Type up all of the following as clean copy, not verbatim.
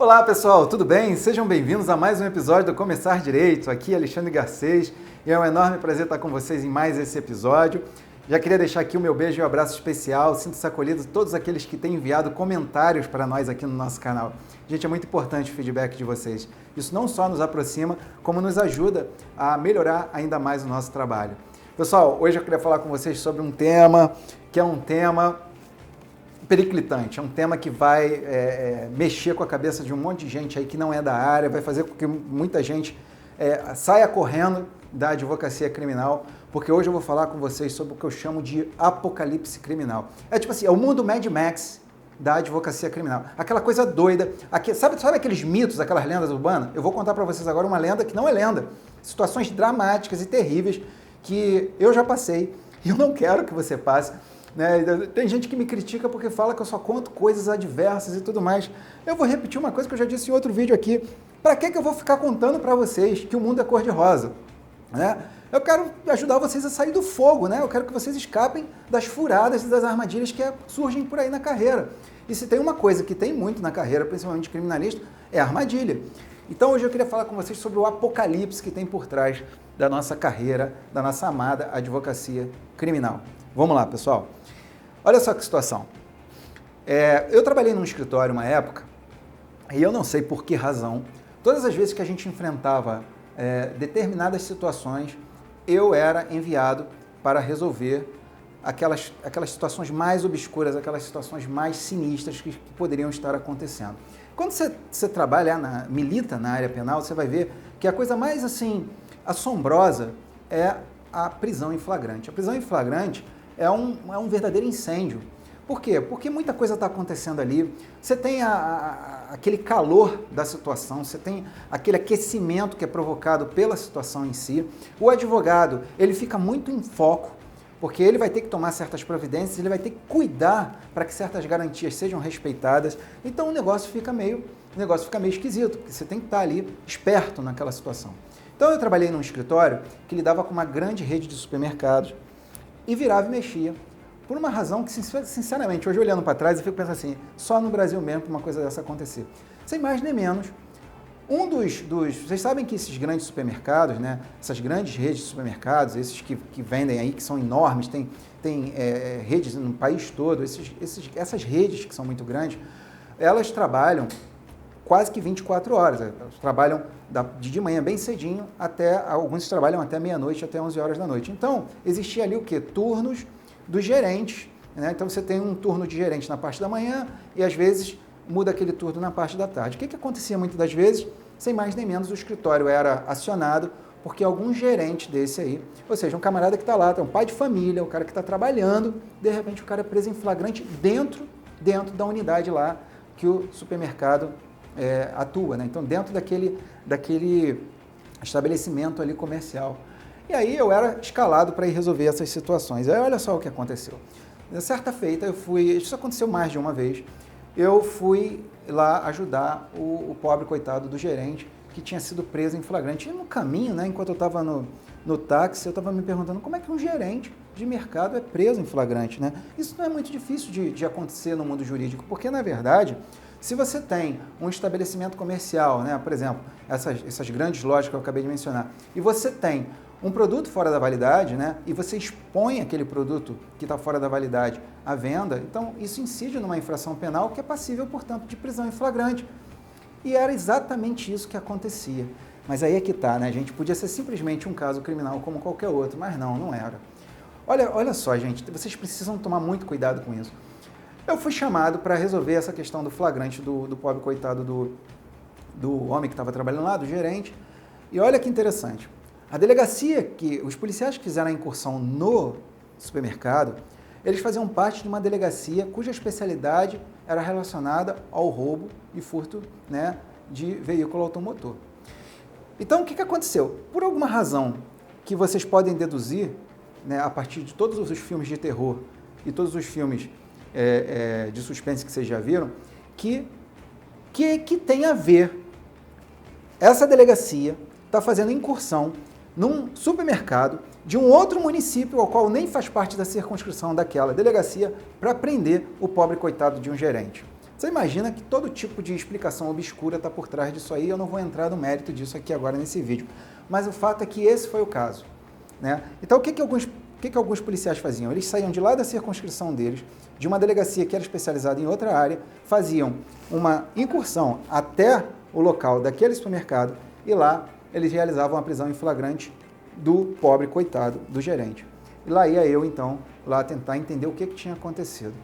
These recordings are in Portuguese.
Olá pessoal, tudo bem? Sejam bem-vindos a mais um episódio do Começar Direito. Aqui é Alexandre Garcês e é um enorme prazer estar com vocês em mais esse episódio. Já queria deixar aqui o meu beijo e um abraço especial, sinto-se acolhido todos aqueles que têm enviado comentários para nós aqui no nosso canal. Gente, é muito importante o feedback de vocês. Isso não só nos aproxima, como nos ajuda a melhorar ainda mais o nosso trabalho. Pessoal, hoje eu queria falar com vocês sobre um tema que é um tema periclitante, é um tema que vai mexer com a cabeça de um monte de gente aí que não é da área, vai fazer com que muita gente saia correndo da advocacia criminal, porque hoje eu vou falar com vocês sobre o que eu chamo de apocalipse criminal. É tipo assim, é o mundo Mad Max da advocacia criminal. Aquela coisa doida, sabe aqueles mitos, aquelas lendas urbanas? Eu vou contar para vocês agora uma lenda que não é lenda. Situações dramáticas e terríveis que eu já passei e eu não quero que você passe. Né? Tem gente que me critica porque fala que eu só conto coisas adversas e tudo mais. Eu vou repetir uma coisa que eu já disse em outro vídeo aqui. Para que eu vou ficar contando para vocês que o mundo é cor-de-rosa? Né? Eu quero ajudar vocês a sair do fogo, né? Eu quero que vocês escapem das furadas e das armadilhas que surgem por aí na carreira. E se tem uma coisa que tem muito na carreira, principalmente criminalista, é a armadilha. Então hoje eu queria falar com vocês sobre o apocalipse que tem por trás da nossa carreira, da nossa amada advocacia criminal. Vamos lá, pessoal. Olha só que situação. Eu trabalhei num escritório uma época, e eu não sei por que razão, todas as vezes que a gente enfrentava determinadas situações, eu era enviado para resolver aquelas situações mais obscuras, aquelas situações mais sinistras que poderiam estar acontecendo. Quando você trabalha, milita na área penal, você vai ver que a coisa mais assim assombrosa é a prisão em flagrante. A prisão em flagrante é um verdadeiro incêndio. Por quê? Porque muita coisa está acontecendo ali. Você tem aquele calor da situação, você tem aquele aquecimento que é provocado pela situação em si. O advogado, ele fica muito em foco, porque ele vai ter que tomar certas providências, ele vai ter que cuidar para que certas garantias sejam respeitadas. Então o negócio fica meio esquisito, porque você tem que estar ali esperto naquela situação. Então eu trabalhei num escritório que lidava com uma grande rede de supermercados e virava e mexia. Por uma razão que, sinceramente, hoje olhando para trás, eu fico pensando assim, só no Brasil mesmo para uma coisa dessa acontecer. Sem mais nem menos, vocês sabem que esses grandes supermercados, né, essas grandes redes de supermercados, esses que vendem aí, que são enormes, tem redes no país todo, essas redes que são muito grandes, elas trabalham quase que 24 horas. Elas trabalham de manhã bem cedinho, alguns trabalham até meia-noite, até 11 horas da noite. Então, existia ali o quê? Turnos dos gerentes, né? Então você tem um turno de gerente na parte da manhã e às vezes muda aquele turno na parte da tarde. O que acontecia muitas das vezes? Sem mais nem menos, o escritório era acionado porque algum gerente desse aí, ou seja, um camarada que está lá, um pai de família, o cara que está trabalhando, de repente o cara é preso em flagrante dentro da unidade lá que o supermercado atua, né? Então dentro daquele estabelecimento ali comercial. E aí eu era escalado para ir resolver essas situações. Aí olha só o que aconteceu. Certa feita isso aconteceu mais de uma vez, eu fui lá ajudar o pobre coitado do gerente que tinha sido preso em flagrante. E no caminho, né, enquanto eu estava no táxi, eu estava me perguntando como é que um gerente de mercado é preso em flagrante, né? Isso não é muito difícil de acontecer no mundo jurídico, porque na verdade, se você tem um estabelecimento comercial, né, por exemplo, essas grandes lojas que eu acabei de mencionar, e você tem um produto fora da validade, né, e você expõe aquele produto que está fora da validade à venda, então isso incide numa infração penal que é passível, portanto, de prisão em flagrante. E era exatamente isso que acontecia. Mas aí é que está, né, gente? Podia ser simplesmente um caso criminal como qualquer outro, mas não era. Olha só, gente, vocês precisam tomar muito cuidado com isso. Eu fui chamado para resolver essa questão do flagrante do pobre coitado do homem que estava trabalhando lá, do gerente. E olha que interessante. A delegacia, os policiais que fizeram a incursão no supermercado, eles faziam parte de uma delegacia cuja especialidade era relacionada ao roubo e furto, né, de veículo automotor. Então, o que aconteceu? Por alguma razão que vocês podem deduzir, né, a partir de todos os filmes de terror e todos os filmes de suspense que vocês já viram, que tem a ver essa delegacia está fazendo incursão num supermercado de um outro município ao qual nem faz parte da circunscrição daquela delegacia para prender o pobre coitado de um gerente. Você imagina que todo tipo de explicação obscura está por trás disso aí, eu não vou entrar no mérito disso aqui agora nesse vídeo. Mas o fato é que esse foi o caso, né? Então, o que alguns policiais faziam? Eles saíam de lá da circunscrição deles, de uma delegacia que era especializada em outra área, faziam uma incursão até o local daquele supermercado e lá eles realizavam a prisão em flagrante do pobre coitado do gerente. E lá ia eu, então, lá tentar entender o que tinha acontecido.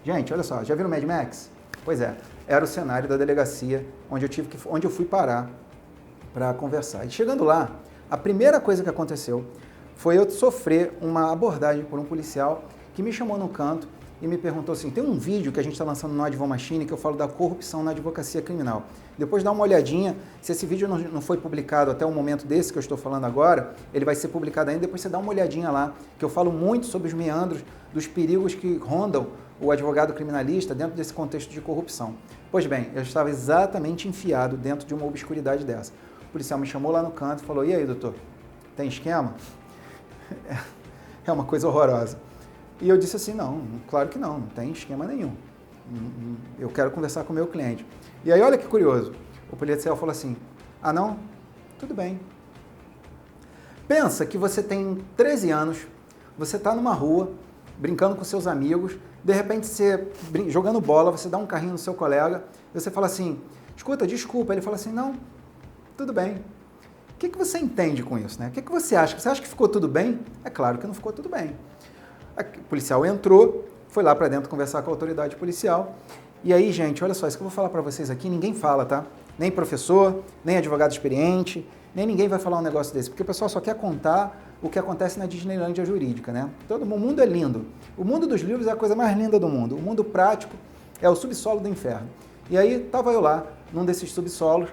Gente, olha só, já viram Mad Max? Pois é, era o cenário da delegacia onde eu fui parar para conversar. E chegando lá, a primeira coisa que aconteceu foi eu sofrer uma abordagem por um policial que me chamou no canto e me perguntou assim, tem um vídeo que a gente está lançando no Advomachine que eu falo da corrupção na advocacia criminal. Depois dá uma olhadinha, se esse vídeo não foi publicado até o momento desse que eu estou falando agora, ele vai ser publicado ainda, depois você dá uma olhadinha lá, que eu falo muito sobre os meandros, dos perigos que rondam o advogado criminalista dentro desse contexto de corrupção. Pois bem, eu estava exatamente enfiado dentro de uma obscuridade dessa. O policial me chamou lá no canto e falou, e aí, doutor, tem esquema? É uma coisa horrorosa. E eu disse assim, não, claro que não tem esquema nenhum. Eu quero conversar com o meu cliente. E aí, olha que curioso, o policial falou assim, ah não? Tudo bem. Pensa que você tem 13 anos, você está numa rua, brincando com seus amigos, de repente você, jogando bola, você dá um carrinho no seu colega, e você fala assim, escuta, desculpa. Ele fala assim, não, tudo bem. O que você entende com isso, né? O que você acha? Você acha que ficou tudo bem? É claro que não ficou tudo bem. O policial entrou, foi lá para dentro conversar com a autoridade policial. E aí, gente, olha só, isso que eu vou falar para vocês aqui, ninguém fala, tá? Nem professor, nem advogado experiente, nem ninguém vai falar um negócio desse, porque o pessoal só quer contar o que acontece na Disneylândia jurídica, né? O mundo é lindo. O mundo dos livros é a coisa mais linda do mundo. O mundo prático é o subsolo do inferno. E aí, estava eu lá, num desses subsolos,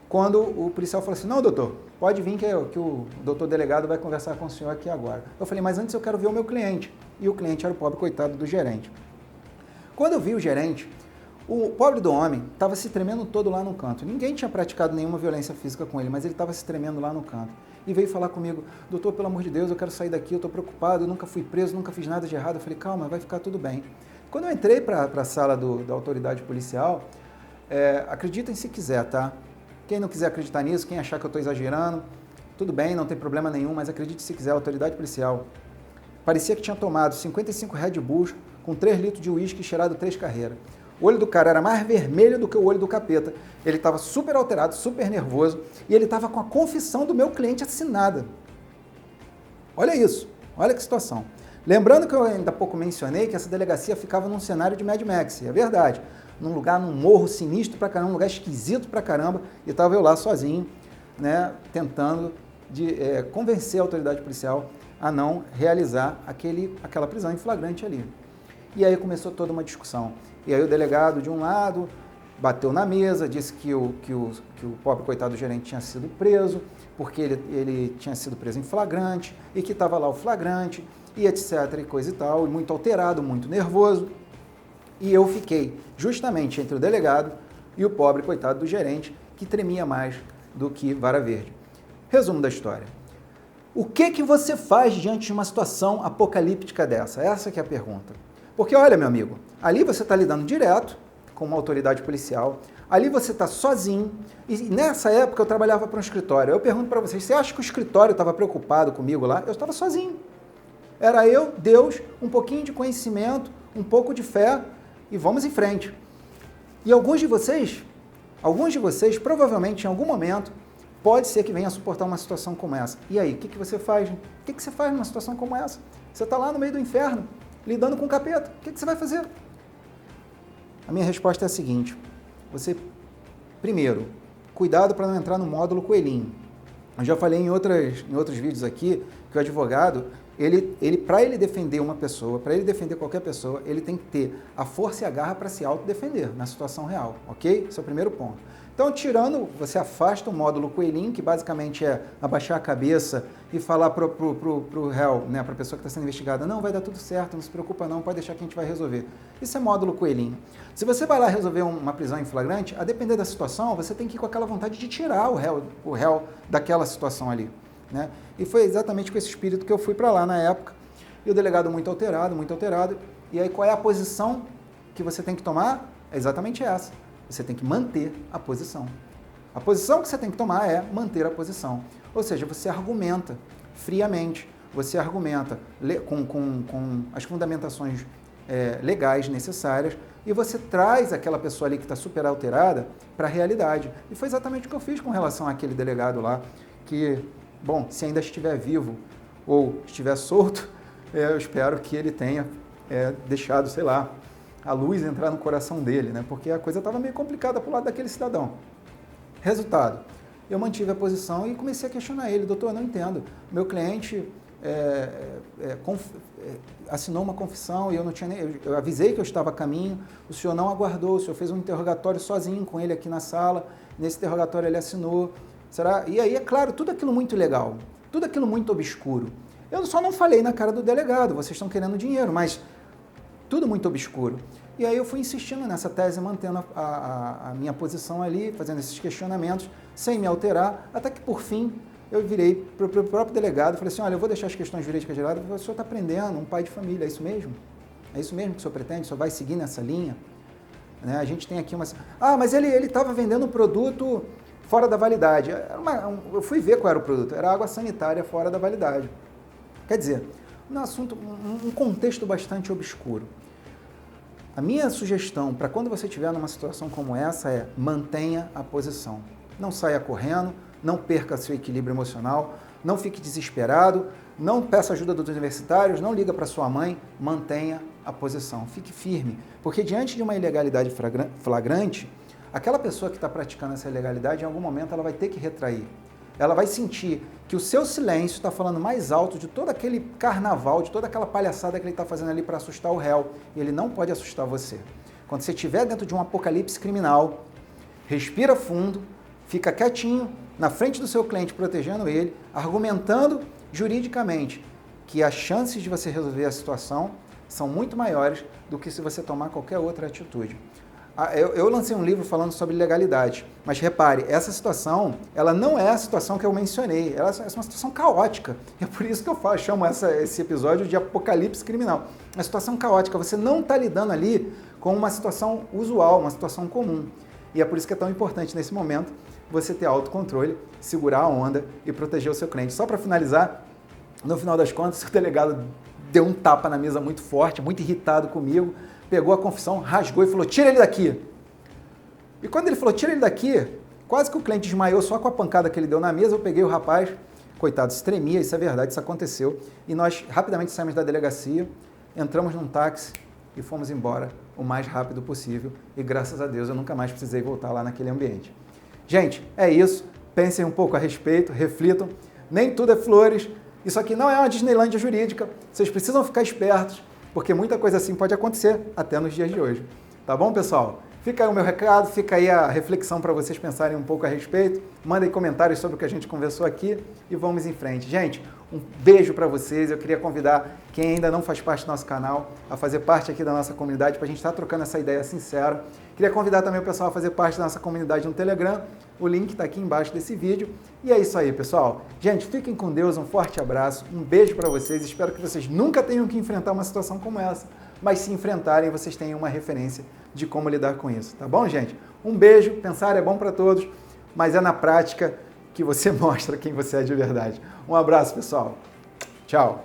quando o policial falou assim, não, doutor, pode vir que o doutor delegado vai conversar com o senhor aqui agora. Eu falei, mas antes eu quero ver o meu cliente. E o cliente era o pobre coitado do gerente. Quando eu vi o gerente, o pobre do homem estava se tremendo todo lá no canto. Ninguém tinha praticado nenhuma violência física com ele, mas ele estava se tremendo lá no canto. E veio falar comigo, doutor, pelo amor de Deus, eu quero sair daqui, eu estou preocupado, eu nunca fui preso, nunca fiz nada de errado. Eu falei, calma, vai ficar tudo bem. Quando eu entrei para a sala da autoridade policial, acreditem se quiser, tá? Quem não quiser acreditar nisso, quem achar que eu estou exagerando, tudo bem, não tem problema nenhum, mas acredite se quiser, a autoridade policial parecia que tinha tomado 55 Red Bulls com 3 litros de uísque e cheirado 3 carreiras. O olho do cara era mais vermelho do que o olho do capeta. Ele estava super alterado, super nervoso, e ele estava com a confissão do meu cliente assinada. Olha isso, olha que situação. Lembrando que eu ainda há pouco mencionei que essa delegacia ficava num cenário de Mad Max, e é verdade. Num lugar, num morro sinistro pra caramba, um lugar esquisito pra caramba, e estava eu lá sozinho, né, tentando convencer a autoridade policial a não realizar aquela prisão em flagrante ali. E aí começou toda uma discussão. E aí o delegado, de um lado, bateu na mesa, disse que o pobre coitado do gerente tinha sido preso, porque ele tinha sido preso em flagrante, e que estava lá o flagrante, e etc, e coisa e tal, muito alterado, muito nervoso. E eu fiquei justamente entre o delegado e o pobre coitado do gerente, que tremia mais do que vara verde. Resumo da história. O que você faz diante de uma situação apocalíptica dessa? Essa que é a pergunta. Porque, olha, meu amigo, ali você está lidando direto com uma autoridade policial, ali você está sozinho, e nessa época eu trabalhava para um escritório. Eu pergunto para vocês, você acha que o escritório estava preocupado comigo lá? Eu estava sozinho. Era eu, Deus, um pouquinho de conhecimento, um pouco de fé, e vamos em frente. E alguns de vocês, provavelmente em algum momento, pode ser que venha a suportar uma situação como essa. E aí, o que você faz? O que você faz numa situação como essa? Você está lá no meio do inferno, lidando com o capeta. O que você vai fazer? A minha resposta é a seguinte. Você, primeiro, cuidado para não entrar no módulo coelhinho. Eu já falei em outros vídeos aqui que o advogado, para ele defender uma pessoa, para ele defender qualquer pessoa, ele tem que ter a força e a garra para se autodefender na situação real, ok? Esse é o primeiro ponto. Então, você afasta o módulo coelhinho, que basicamente é abaixar a cabeça e falar para o réu, né, para a pessoa que está sendo investigada, não, vai dar tudo certo, não se preocupa não, pode deixar que a gente vai resolver. Isso é módulo coelhinho. Se você vai lá resolver uma prisão em flagrante, a depender da situação, você tem que ir com aquela vontade de tirar o réu daquela situação ali, né? E foi exatamente com esse espírito que eu fui para lá na época, e o delegado muito alterado, e aí qual é a posição que você tem que tomar? é exatamente essa. Você tem que manter a posição. A posição que você tem que tomar é manter a posição. Ou seja, você argumenta friamente, você argumenta com as fundamentações legais necessárias e você traz aquela pessoa ali que está super alterada para a realidade. E foi exatamente o que eu fiz com relação àquele delegado lá, que, bom, se ainda estiver vivo ou estiver solto, eu espero que ele tenha deixado, sei lá, a luz entrar no coração dele, né? Porque a coisa estava meio complicada para o lado daquele cidadão. Resultado, eu mantive a posição e comecei a questionar ele. Doutor, eu não entendo. Meu cliente assinou uma confissão e eu não tinha nem... Eu avisei que eu estava a caminho, o senhor não aguardou, o senhor fez um interrogatório sozinho com ele aqui na sala, nesse interrogatório ele assinou. Será? E aí, é claro, tudo aquilo muito legal, tudo aquilo muito obscuro. Eu só não falei na cara do delegado, vocês estão querendo dinheiro, mas tudo muito obscuro. E aí eu fui insistindo nessa tese, mantendo a minha posição ali, fazendo esses questionamentos, sem me alterar, até que por fim eu virei para o próprio delegado e falei assim, olha, eu vou deixar as questões jurídicas de lado, o senhor está prendendo um pai de família, é isso mesmo? É isso mesmo que o senhor pretende? O senhor vai seguir nessa linha? Né? A gente tem aqui uma... Ah, mas ele estava vendendo um produto fora da validade. Eu fui ver qual era o produto, era água sanitária fora da validade. Quer dizer, um assunto, um contexto bastante obscuro. A minha sugestão para quando você estiver numa situação como essa é mantenha a posição. Não saia correndo, não perca seu equilíbrio emocional, não fique desesperado, não peça ajuda dos universitários, não liga para sua mãe, mantenha a posição, fique firme. Porque diante de uma ilegalidade flagrante, aquela pessoa que está praticando essa ilegalidade, em algum momento ela vai ter que retrair. Ela vai sentir que o seu silêncio está falando mais alto de todo aquele carnaval, de toda aquela palhaçada que ele está fazendo ali para assustar o réu. E ele não pode assustar você. Quando você estiver dentro de um apocalipse criminal, respira fundo, fica quietinho, na frente do seu cliente, protegendo ele, argumentando juridicamente que as chances de você resolver a situação são muito maiores do que se você tomar qualquer outra atitude. Eu lancei um livro falando sobre legalidade, mas repare, essa situação, ela não é a situação que eu mencionei, ela é uma situação caótica. É por isso que eu chamo esse episódio de apocalipse criminal. Uma situação caótica, você não está lidando ali com uma situação usual, uma situação comum. E é por isso que é tão importante nesse momento você ter autocontrole, segurar a onda e proteger o seu cliente. Só para finalizar, no final das contas, o delegado deu um tapa na mesa muito forte, muito irritado comigo, pegou a confissão, rasgou e falou, tira ele daqui. E quando ele falou, tira ele daqui, quase que o cliente desmaiou só com a pancada que ele deu na mesa, eu peguei o rapaz, coitado, se tremia, isso é verdade, isso aconteceu, e nós rapidamente saímos da delegacia, entramos num táxi e fomos embora o mais rápido possível, e graças a Deus eu nunca mais precisei voltar lá naquele ambiente. Gente, é isso, pensem um pouco a respeito, reflitam, nem tudo é flores, isso aqui não é uma Disneylândia jurídica, vocês precisam ficar espertos, porque muita coisa assim pode acontecer até nos dias de hoje. Tá bom, pessoal? Fica aí o meu recado, fica aí a reflexão para vocês pensarem um pouco a respeito. Mandem comentários sobre o que a gente conversou aqui e vamos em frente. Gente, um beijo para vocês. Eu queria convidar quem ainda não faz parte do nosso canal a fazer parte aqui da nossa comunidade para a gente estar trocando essa ideia sincera. Queria convidar também o pessoal a fazer parte da nossa comunidade no Telegram. O link está aqui embaixo desse vídeo. E é isso aí, pessoal. Gente, fiquem com Deus, um forte abraço, um beijo para vocês. Espero que vocês nunca tenham que enfrentar uma situação como essa, mas se enfrentarem, vocês tenham uma referência de como lidar com isso. Tá bom, gente? Um beijo. Pensar é bom para todos, mas é na prática que você mostra quem você é de verdade. Um abraço, pessoal. Tchau.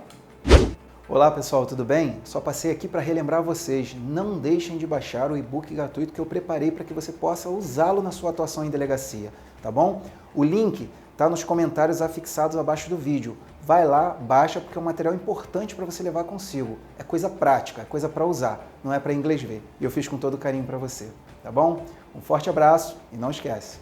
Olá, pessoal, tudo bem? Só passei aqui para relembrar vocês, não deixem de baixar o e-book gratuito que eu preparei para que você possa usá-lo na sua atuação em delegacia, tá bom? O link está nos comentários afixados abaixo do vídeo. Vai lá, baixa, porque é um material importante para você levar consigo. É coisa prática, é coisa para usar, não é para inglês ver. E eu fiz com todo carinho para você, tá bom? Um forte abraço e não esquece,